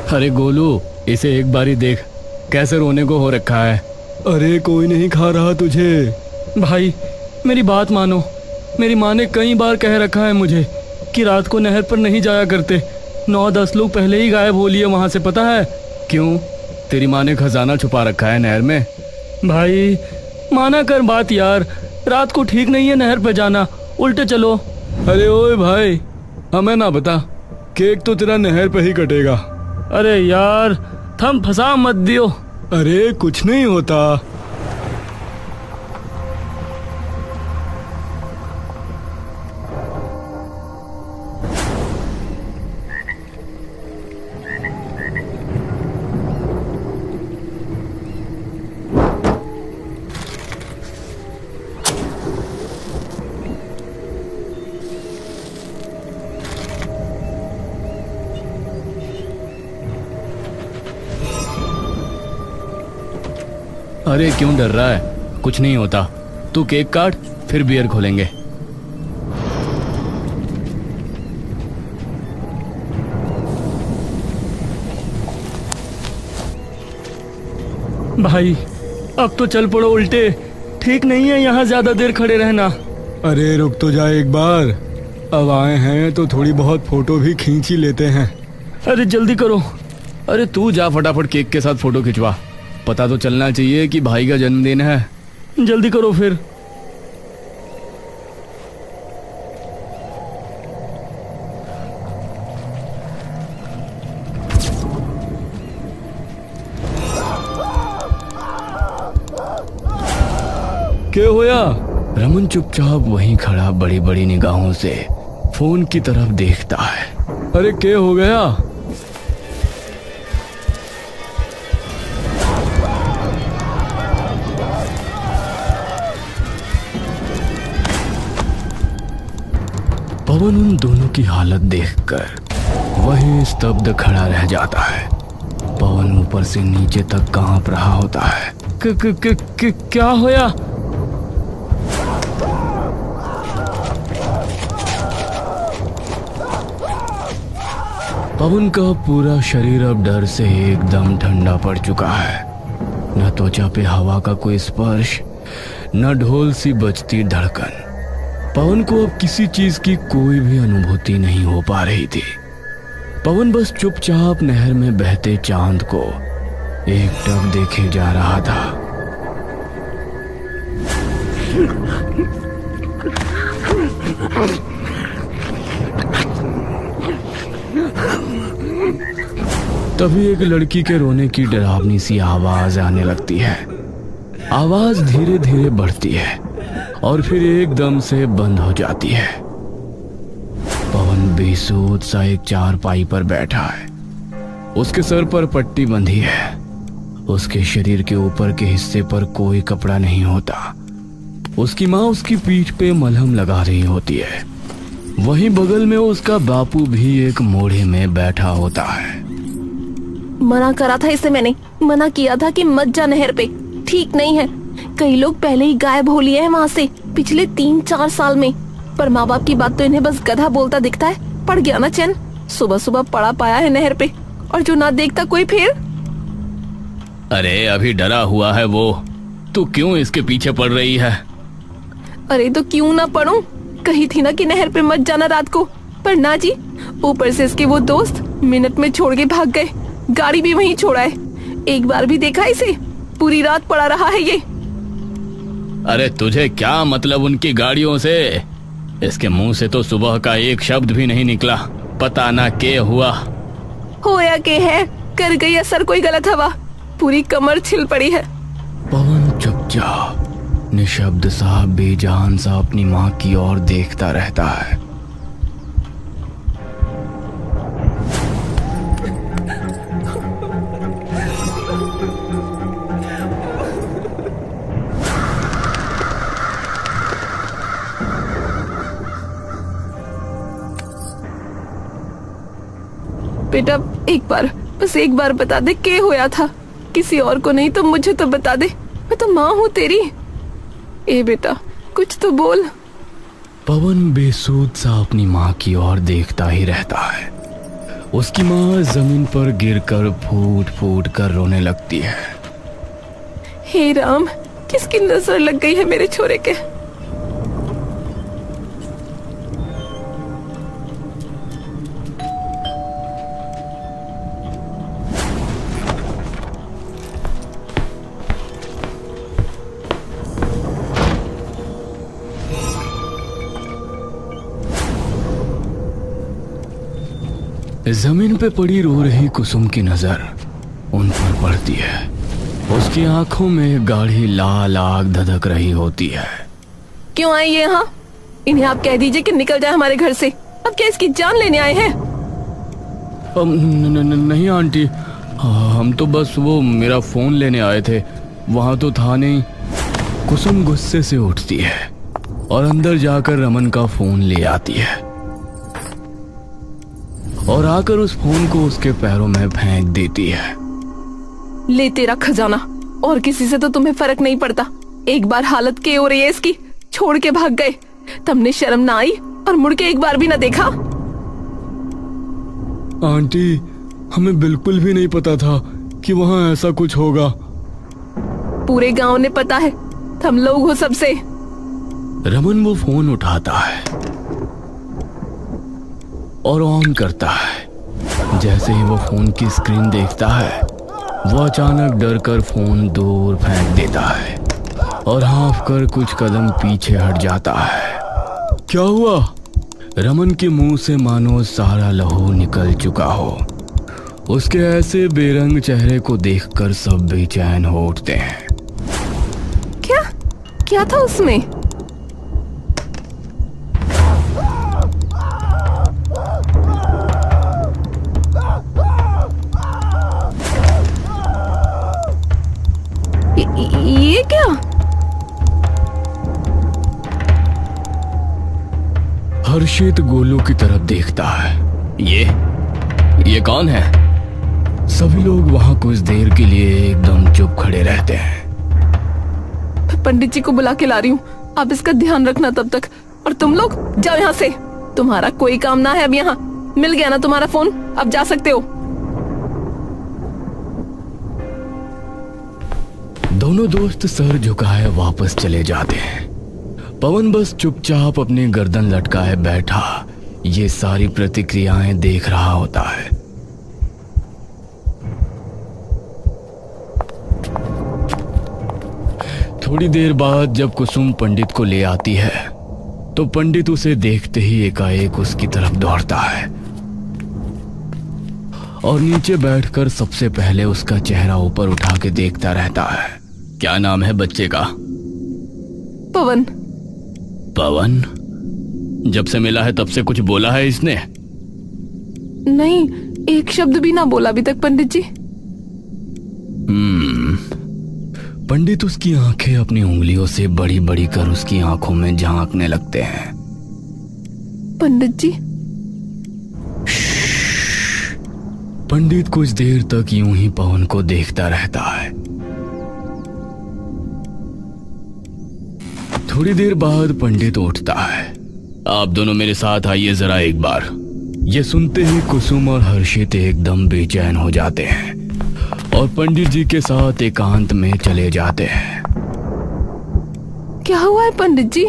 अरे गोलू, इसे एक बारी देख, कैसे रोने को हो रखा है। अरे कोई नहीं खा रहा तुझे। भाई मेरी बात मानो, मेरी माँ ने कई बार कह रखा है मुझे कि रात को नहर पर नहीं जाया करते। 9-10 लोग पहले ही गायब हो लिए वहाँ से, पता है क्यों? तेरी माँ ने खजाना छुपा रखा है नहर में। भाई माना कर बात यार, रात को ठीक नहीं है नहर पे जाना, उल्टे चलो। अरे ओए भाई, हमें ना बता, केक तो तेरा नहर पे ही कटेगा। अरे यार थम फंसा मत दियो। अरे कुछ नहीं होता। अरे क्यों डर रहा है? कुछ नहीं होता, तू केक काट, फिर बियर खोलेंगे। भाई अब तो चल पड़ो उल्टे, ठीक नहीं है यहाँ ज्यादा देर खड़े रहना। अरे रुक तो जा एक बार, अब आए हैं तो थोड़ी बहुत फोटो भी खींच ही लेते हैं। अरे जल्दी करो। अरे तू जा फटाफट केक के साथ फोटो खिंचवा, पता तो चलना चाहिए कि भाई का जन्मदिन है। जल्दी करो फिर। क्या होया? रमन चुपचाप वहीं खड़ा बड़ी बड़ी निगाहों से फोन की तरफ देखता है। अरे क्या हो गया? पवन उन दोनों की हालत देखकर वही स्तब्ध खड़ा रह जाता है। पवन ऊपर से नीचे तक कांप रहा होता है। क्या होया? पवन का पूरा शरीर अब डर से एकदम ठंडा पड़ चुका है। न त्वचा पे हवा का कोई स्पर्श, न ढोल सी बजती धड़कन। पवन को अब किसी चीज की कोई भी अनुभूति नहीं हो पा रही थी। पवन बस चुपचाप नहर में बहते चांद को एकटक देखे जा रहा था। तभी एक लड़की के रोने की डरावनी सी आवाज आने लगती है। आवाज धीरे धीरे बढ़ती है और फिर एकदम से बंद हो जाती है। पवन बेसुध सा एक चारपाई पर बैठा है। उसके सर पर पट्टी बंधी है। उसके शरीर के ऊपर के हिस्से पर कोई कपड़ा नहीं होता। उसकी माँ उसकी पीठ पे मलहम लगा रही होती है। वहीं बगल में उसका बापू भी एक मोढ़े में बैठा होता है। मना करा था इसे, मैंने मना किया था कि मत जा नहर पे, ठीक नहीं है। कई लोग पहले ही गायब हो लिए हैं वहाँ से पिछले 3-4 साल में, पर माँ बाप की बात तो इन्हें बस गधा बोलता दिखता है। पड़ गया ना चैन, सुबह सुबह पड़ा पाया है नहर पे, और जो ना देखता कोई फिर। अरे अभी डरा हुआ है वो, तू क्यों इसके पीछे पड़ रही है? अरे तो क्यों ना पढ़ूं, कही थी ना कि नहर पे मत जाना रात को, पर ना जी। ऊपर से इसके वो दोस्त मिनट में छोड़ के भाग गए, गाड़ी भी वहीं छोड़ा है। एक बार भी देखा इसे, पूरी रात पड़ा रहा है ये। अरे तुझे क्या मतलब उनकी गाड़ियों से? इसके मुंह से तो सुबह का एक शब्द भी नहीं निकला। पता ना क्या हुआ। होया के है, कर गई असर कोई गलत हवा, पूरी कमर छिल पड़ी है। पवन चुपचाप निशब्द सा बेजान सा अपनी माँ की ओर देखता रहता है। बेटा एक बार, बस एक बार बता दे क्या होया था। किसी और को नहीं तो मुझे तो बता दे, मैं तो माँ हूँ तेरी। ए बेटा कुछ तो बोल। पवन बेसुध सा अपनी माँ की ओर देखता ही रहता है। उसकी माँ जमीन पर गिरकर फूट फूट कर रोने लगती है। हे राम, किसकी नजर लग गई है मेरे छोरे के। जमीन पे पड़ी रो रही कुसुम की नजर उन पर पड़ती है। उसकी आंखों में गाढ़ी लाल आग धधक रही होती है। क्यों आए ये यहाँ? इन्हें आप कह दीजिए कि निकल जाए हमारे घर से। अब क्या इसकी जान लेने आए हैं? नहीं आंटी, हम तो बस वो मेरा फोन लेने आए थे, वहां तो था नहीं। कुसुम गुस्से से उठती है और अंदर जाकर रमन का फोन ले आती है और आकर उस फोन को उसके पैरों में फेंक देती है। ले तेरा खजाना, और किसी से तो तुम्हें फर्क नहीं पड़ता। एक बार हालत के हो रही है इसकी, छोड़ के भाग गए। तुमने शर्म ना आई और मुड़ के एक बार भी ना देखा? आंटी, हमें बिल्कुल भी नहीं पता था कि वहाँ ऐसा कुछ होगा। पूरे गांव ने पता है, तुम लोग हो सबसे। रमन वो फोन उठाता है और ऑन करता है। जैसे ही वो फोन की स्क्रीन देखता है, वो अचानक डर कर फोन दूर फेंक देता है और हाँफ कर कुछ कदम पीछे हट जाता है। क्या हुआ? रमन के मुंह से मानो सारा लहू निकल चुका हो। उसके ऐसे बेरंग चेहरे को देखकर सब बेचैन हो उठते हैं। क्या क्या था उसमें? ये क्या? हर्षित गोलू की तरफ देखता है। ये कौन है? सभी लोग वहां कुछ देर के लिए एकदम चुप खड़े रहते हैं। पंडित जी को बुला के ला रही हूँ, आप इसका ध्यान रखना तब तक। और तुम लोग जाओ यहाँ से, तुम्हारा कोई काम ना है अब यहाँ। मिल गया ना तुम्हारा फोन, अब जा सकते हो। दोनों दोस्त सर झुकाए वापस चले जाते हैं। पवन बस चुपचाप अपनी गर्दन लटकाए बैठा ये सारी प्रतिक्रियाएं देख रहा होता है। थोड़ी देर बाद जब कुसुम पंडित को ले आती है तो पंडित उसे देखते ही एकाएक उसकी तरफ दौड़ता है और नीचे बैठकर सबसे पहले उसका चेहरा ऊपर उठा के देखता रहता है। क्या नाम है बच्चे का? पवन। पवन? जब से मिला है तब से कुछ बोला है इसने? नहीं, एक शब्द भी ना बोला अभी तक पंडित जी। पंडित उसकी आंखें अपनी उंगलियों से बड़ी बड़ी कर उसकी आंखों में झांकने लगते हैं। पंडित जी। पंडित कुछ देर तक यूं ही पवन को देखता रहता है। थोड़ी देर बाद पंडित उठता है। आप दोनों मेरे साथ आइए जरा एक बार। ये सुनते ही कुसुम और हर्षित एकदम बेचैन हो जाते हैं और पंडित जी के साथ एकांत में चले जाते हैं। क्या हुआ है पंडित जी?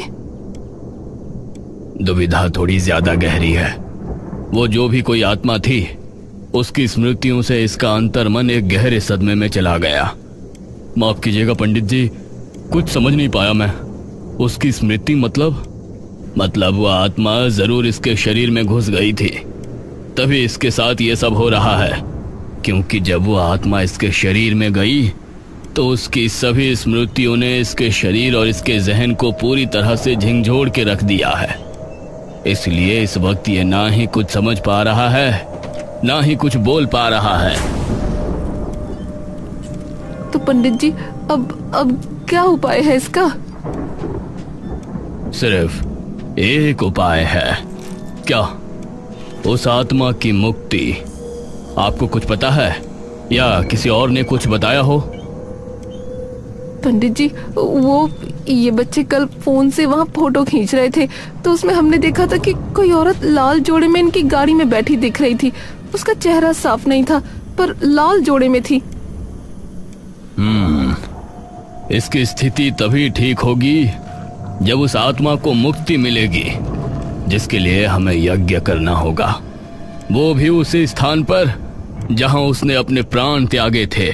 दुविधा थोड़ी ज्यादा गहरी है। वो जो भी कोई आत्मा थी, उसकी स्मृतियों से इसका अंतर्मन एक गहरे सदमे में चला गया। माफ कीजिएगा पंडित जी, कुछ समझ नहीं पाया मैं। उसकी स्मृति मतलब वो आत्मा जरूर इसके शरीर में घुस गई थी, तभी इसके साथ ये सब हो रहा है। क्योंकि जब वो आत्मा इसके शरीर में गई तो उसकी सभी स्मृतियों ने इसके शरीर और इसके जहन को पूरी तरह से झिंझोड़ के रख दिया है। इसलिए इस वक्त ये ना ही कुछ समझ पा रहा है, ना ही कुछ बोल पा रहा है। तो पंडित जी, अब क्या उपाय है इसका? सिर्फ एक उपाय है। क्या? उस आत्मा की मुक्ति। आपको कुछ पता है या किसी और ने कुछ बताया हो? पंडित जी, ये बच्चे कल फोन से वहाँ फोटो खींच रहे थे, तो उसमें हमने देखा था कि कोई औरत लाल जोड़े में इनकी गाड़ी में बैठी दिख रही थी। उसका चेहरा साफ नहीं था पर लाल जोड़े में थी। इसकी स्थिति तभी ठीक होगी जब उस आत्मा को मुक्ति मिलेगी जिसके लिए हमें यज्ञ करना होगा, वो भी उसी स्थान पर जहां उसने अपने प्राण त्यागे थे।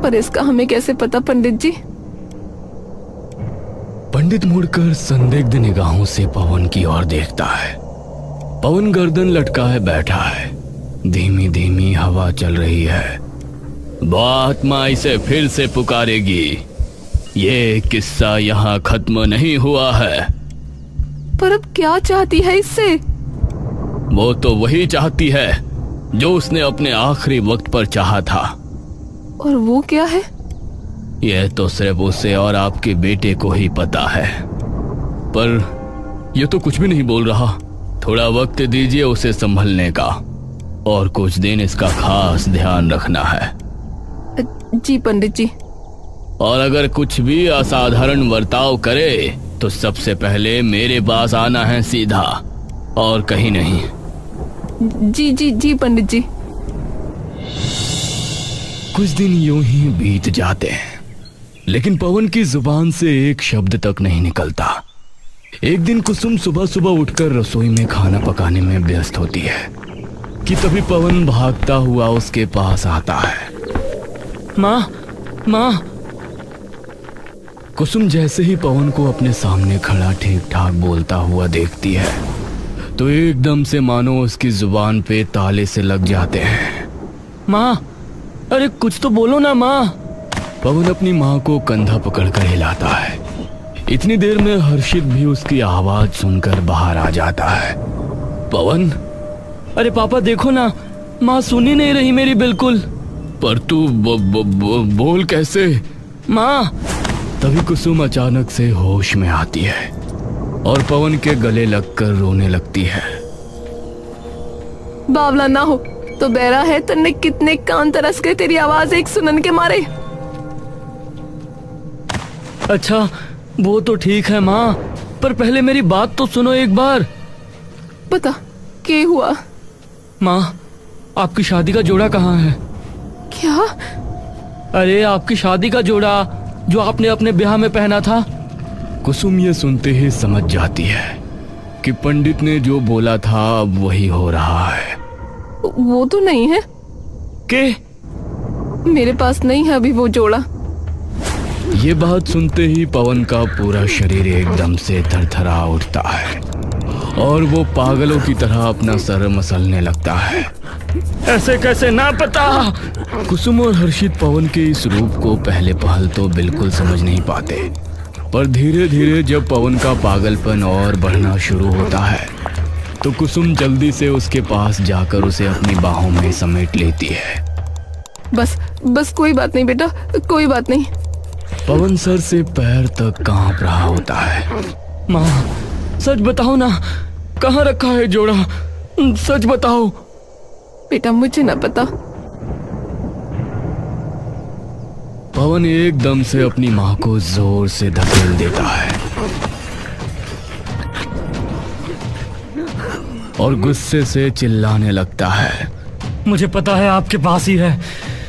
पर इसका हमें कैसे पता पंडित जी? पंडित मुड़कर संदिग्ध निगाहों से पवन की ओर देखता है। पवन गर्दन लटकाए बैठा है। धीमी धीमी हवा चल रही है। वो आत्मा इसे फिर से पुकारेगी। ये किस्सा यहाँ खत्म नहीं हुआ है। पर अब क्या चाहती है इससे? वो तो वही चाहती है जो उसने अपने आखिरी वक्त पर चाहा था। और वो क्या है? यह तो सिर्फ उसे और आपके बेटे को ही पता है। पर यह तो कुछ भी नहीं बोल रहा। थोड़ा वक्त दीजिए उसे संभलने का, और कुछ दिन इसका खास ध्यान रखना है। जी पंडित जी। और अगर कुछ भी असाधारण बर्ताव करे तो सबसे पहले मेरे पास आना है सीधा, और कहीं नहीं। जी जी जी पंडित जी। कुछ दिन यूं ही बीत जाते हैं, लेकिन पवन की जुबान से एक शब्द तक नहीं निकलता। एक दिन कुसुम सुबह सुबह उठकर रसोई में खाना पकाने में व्यस्त होती है कि तभी पवन भागता हुआ उसके पास आता है। माँ, माँ। कुसुम जैसे ही पवन को अपने सामने खड़ा ठीक ठाक बोलता हुआ देखती है तो एकदम से मानो उसकी जुबान पे ताले से लग जाते हैं। माँ, अरे कुछ तो बोलो ना माँ। पवन अपनी माँ को कंधा पकड़कर हिलाता है। इतनी देर में हर्षित भी उसकी आवाज सुनकर बाहर आ जाता है। पवन, अरे पापा देखो ना, माँ सुन ही नहीं रही मेरी बिल्कुल। पर तू बोल कैसे? माँ। तभी कुसुम अचानक से होश में आती है और पवन के गले लगकर रोने लगती है। बावला ना हो तो बहरा है, तन्ने कितने कान तरस गए तेरी आवाज एक सुनन के मारे। अच्छा वो तो ठीक है माँ, पर पहले मेरी बात तो सुनो एक बार। बता क्या हुआ? माँ, आपकी शादी का जोड़ा कहाँ है? क्या? अरे आपकी शादी का जोड़ा जो आपने अपने ब्याह में पहना था। कुसुम ये सुनते ही समझ जाती है कि पंडित ने जो बोला था अब वही हो रहा है। वो तो नहीं है। के? मेरे पास नहीं है अभी वो जोड़ा। ये बात सुनते ही पवन का पूरा शरीर एकदम से थरथरा उठता है और वो पागलों की तरह अपना सर मसलने लगता है। ऐसे कैसे ना पता? कुसुम और हर्षित पवन के इस रूप को पहले पहल तो बिल्कुल समझ नहीं पाते, पर धीरे धीरे जब पवन का पागलपन और बढ़ना शुरू होता है तो कुसुम जल्दी से उसके पास जाकर उसे अपनी बाहों में समेट लेती है। बस कोई बात नहीं बेटा, कोई बात नहीं। पवन सर से पैर तक कांप रहा होता है। माँ सच बताओ ना, कहाँ रखा है जोड़ा? सच बताओ। बेटा मुझे ना पता। पवन एकदम से अपनी माँ को जोर से धकेल देता है और गुस्से से चिल्लाने लगता है। मुझे पता है आपके पास ही है,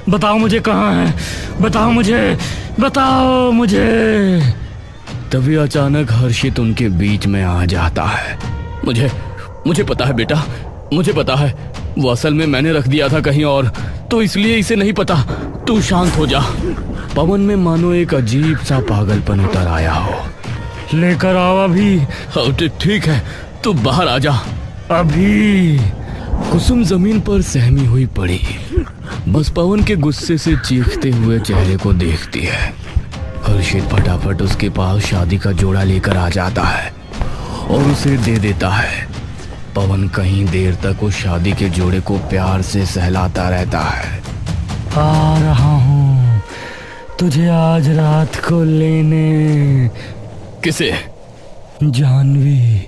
बताओ मुझे कहाँ है, बताओ मुझे, बताओ मुझे। तभी अचानक हर्षित उनके बीच में आ जाता है। मुझे पता है बेटा, मुझे पता है। वो असल में मैंने रख दिया था कहीं और, तो इसलिए इसे नहीं पता। तू शांत हो जा। पवन में मानो एक अजीब सा पागलपन उतर आया हो। लेकर आओ अभी। ठीक है, तू बाहर आ जा अभी। कुसुम जमीन पर सहमी हुई पड़ी, बस पवन के गुस्से से चीखते हुए चेहरे को देखती है। हर्षित फटाफट उसके पास शादी का जोड़ा लेकर आ जाता है और उसे दे देता है। पवन कहीं देर तक उस शादी के जोड़े को प्यार से सहलाता रहता है। आ रहा हूँ तुझे आज रात को लेने। किसे? जानवी।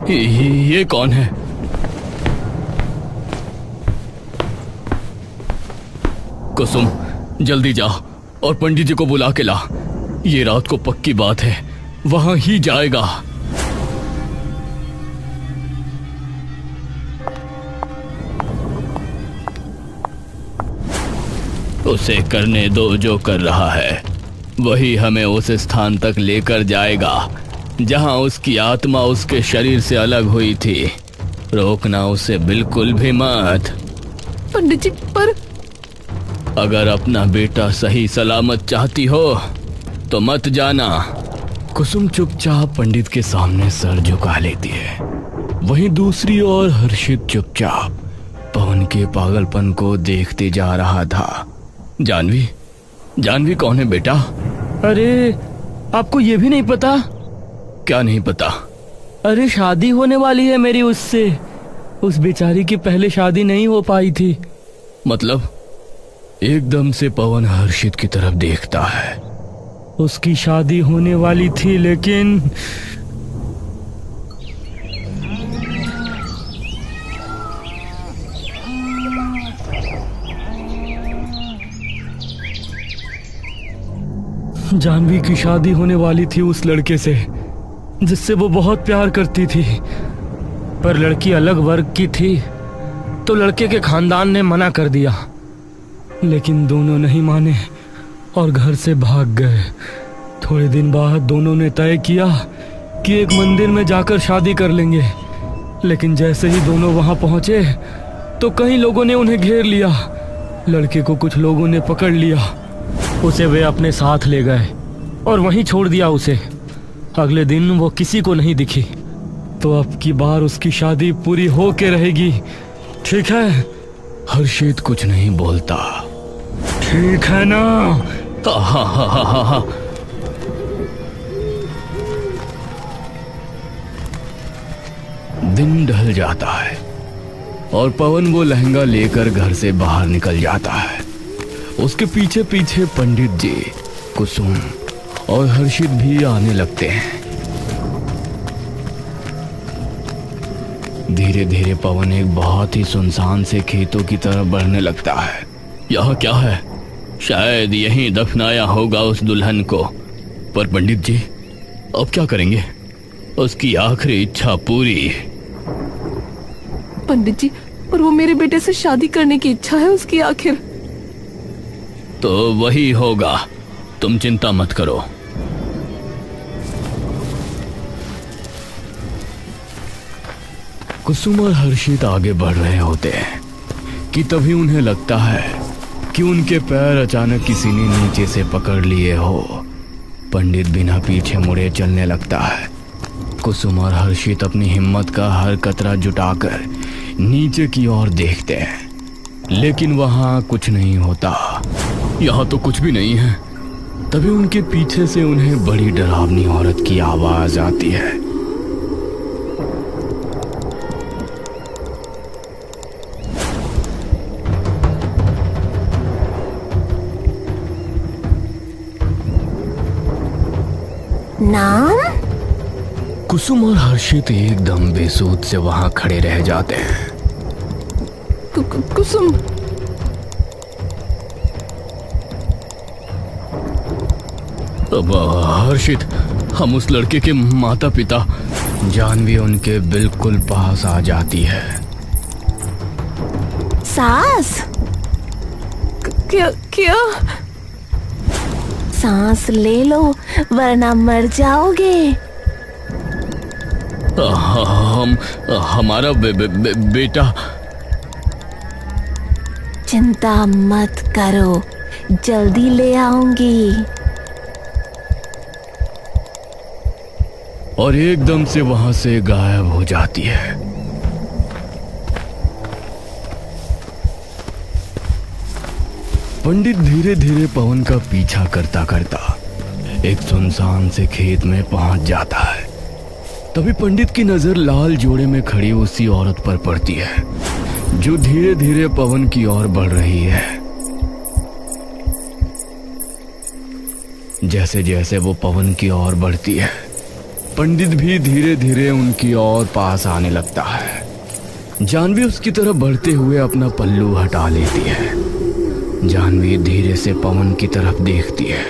ये कौन है? कुसुम जल्दी जा और पंडित जी को बुला के ला। ये रात को पक्की बात है वहां ही जाएगा। उसे करने दो जो कर रहा है। वही हमें उस स्थान तक लेकर जाएगा जहां उसकी आत्मा उसके शरीर से अलग हुई थी। रोकना उसे बिल्कुल भी मत। पंडित जी, पर अगर अपना बेटा सही सलामत चाहती हो तो मत जाना। कुसुम चुपचाप पंडित के सामने सर झुका लेती है। वहीं दूसरी ओर हर्षित चुपचाप पवन के पागलपन को देखते जा रहा था। जानवी, जानवी कौन है बेटा? अरे आपको ये भी नहीं पता? क्या नहीं पता? अरे शादी होने वाली है मेरी उससे। उस बेचारी की पहले शादी नहीं हो पाई थी। मतलब? एकदम से पवन हर्षित की तरफ देखता है। उसकी शादी होने वाली थी लेकिन जानवी की शादी होने वाली थी उस लड़के से जिससे वो बहुत प्यार करती थी। पर लड़की अलग वर्ग की थी तो लड़के के खानदान ने मना कर दिया। लेकिन दोनों नहीं माने और घर से भाग गए। थोड़े दिन बाद दोनों ने तय किया कि एक मंदिर में जाकर शादी कर लेंगे। लेकिन जैसे ही दोनों वहां पहुंचे तो कई लोगों ने उन्हें घेर लिया। लड़के को कुछ लोगों ने पकड़ लिया। उसे वे अपने साथ ले गए और वहीं छोड़ दिया उसे। अगले दिन वो किसी को नहीं दिखी। तो अब की बार उसकी शादी पूरी हो के रहेगी, ठीक है? हर्षित कुछ नहीं बोलता। ठीक है ना? हा। दिन ढल जाता है और पवन वो लहंगा लेकर घर से बाहर निकल जाता है। उसके पीछे पीछे पंडित जी, कुसुम और हर्षित भी आने लगते हैं। धीरे धीरे पवन एक बहुत ही सुनसान से खेतों की तरफ बढ़ने लगता है। यह क्या है? शायद यहीं दफनाया होगा उस दुल्हन को। पर पंडित जी, अब क्या करेंगे? उसकी आखिरी इच्छा पूरी। पंडित जी, पर वो मेरे बेटे से शादी करने की इच्छा है उसकी आखिर। तो वही होगा, तुम चिंता मत करो। कुसुम और हर्षित आगे बढ़ रहे होते हैं कि तभी उन्हें लगता है कि उनके पैर अचानक किसी ने नीचे से पकड़ लिए हो। पंडित बिना पीछे मुड़े चलने लगता है। कुसुम और हर्षित अपनी हिम्मत का हर कतरा जुटाकर नीचे की ओर देखते हैं, लेकिन वहां कुछ नहीं होता। यहाँ तो कुछ भी नहीं है। तभी उनके पीछे से उन्हें बड़ी डरावनी औरत की आवाज आती है। नाम? कुसुम और हर्षित एकदम बेसुध से वहां खड़े रह जाते हैं। कुसुम, अब हर्षित, हम उस लड़के के माता पिता। जानवी उनके बिल्कुल पास आ जाती है। सास? क्या? सांस ले लो वरना मर जाओगे। हमारा बेटा। चिंता मत करो, जल्दी ले आऊंगी। और एकदम से वहां से गायब हो जाती है। पंडित धीरे धीरे पवन का पीछा करता करता एक सुनसान से खेत में पहुंच जाता है। तभी पंडित की नजर लाल जोड़े में खड़ी उसी औरत पर पड़ती है जो धीरे धीरे पवन की ओर बढ़ रही है। जैसे जैसे वो पवन की ओर बढ़ती है, पंडित भी धीरे धीरे उनकी ओर पास आने लगता है। जानवी उसकी तरफ बढ़ते हुए अपना पल्लू हटा लेती है। जानवी धीरे से पवन की तरफ देखती है।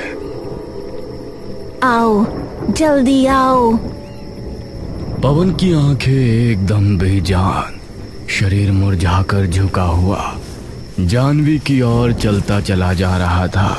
आओ, जल्दी आओ। पवन की आंखें एकदम बेजान, शरीर मुरझाकर झुका हुआ, जानवी की ओर चलता चला जा रहा था।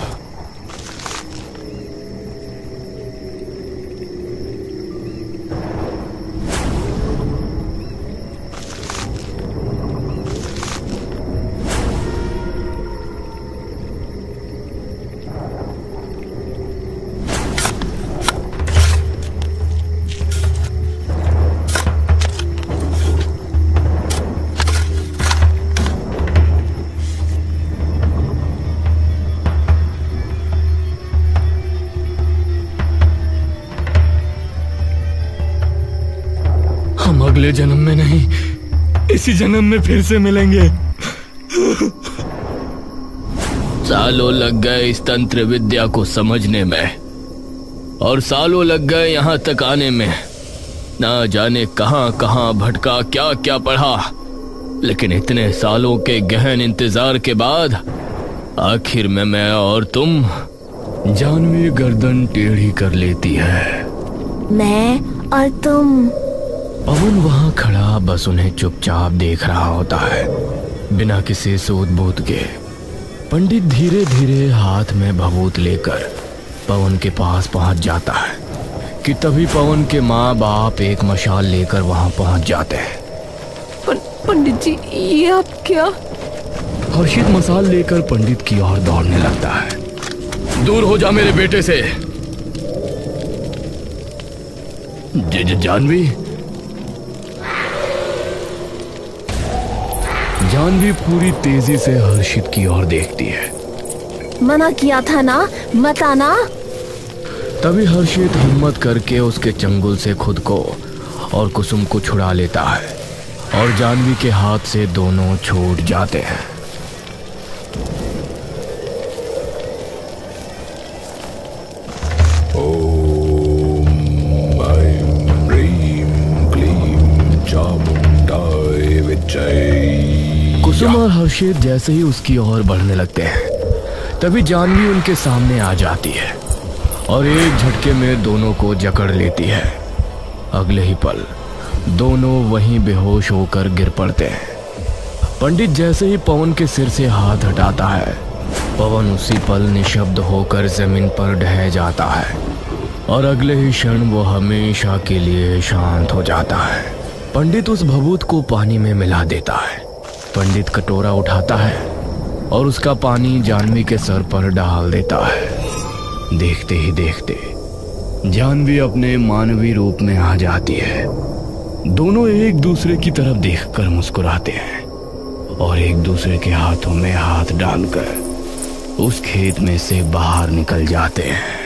हम अगले जन्म में नहीं, इसी जन्म में फिर से मिलेंगे। सालों लग गए इस तंत्र विद्या को समझने में, और सालों लग गए यहाँ तक आने में। ना जाने कहां कहां भटका, क्या क्या पढ़ा, लेकिन इतने सालों के गहन इंतजार के बाद आखिर में मैं और तुम। जानवी गर्दन टेढ़ी कर लेती है। मैं और तुम। पवन वहां खड़ा बस उन्हें चुपचाप देख रहा होता है, बिना किसी सूद बूत के। पंडित धीरे धीरे हाथ में भभूत लेकर पवन के पास पहुंच जाता है कि तभी पवन के माँ बाप एक मशाल लेकर वहां पहुंच जाते हैं। पंडित जी, ये आप क्या? हर्षित मसाल लेकर पंडित की ओर दौड़ने लगता है। दूर हो जा मेरे बेटे से। जानवी पूरी तेजी से हर्षित की ओर देखती है। मना किया था ना, मत आना। तभी हर्षित हिम्मत करके उसके चंगुल से खुद को और कुसुम को छुड़ा लेता है, और जानवी के हाथ से दोनों छूट जाते हैं। ओम ऐं ह्रीं क्लीं चामुंडाय विच्चै। कुसुम और हर्षित जैसे ही उसकी ओर बढ़ने लगते हैं, तभी जानवी उनके सामने आ जाती है और एक झटके में दोनों को जकड़ लेती है। अगले ही पल दोनों वहीं बेहोश होकर गिर पड़ते हैं। पंडित जैसे ही पवन के सिर से हाथ हटाता है, पवन उसी पल निशब्द होकर जमीन पर ढह जाता है, और अगले ही क्षण वो हमेशा के लिए शांत हो जाता है। पंडित उस भभूत को पानी में मिला देता है। पंडित कटोरा उठाता है और उसका पानी जानवी के सर पर डाल देता है। देखते ही देखते जानवी अपने मानवीय रूप में आ जाती है। दोनों एक दूसरे की तरफ देखकर मुस्कुराते हैं और एक दूसरे के हाथों में हाथ डालकर उस खेत में से बाहर निकल जाते हैं।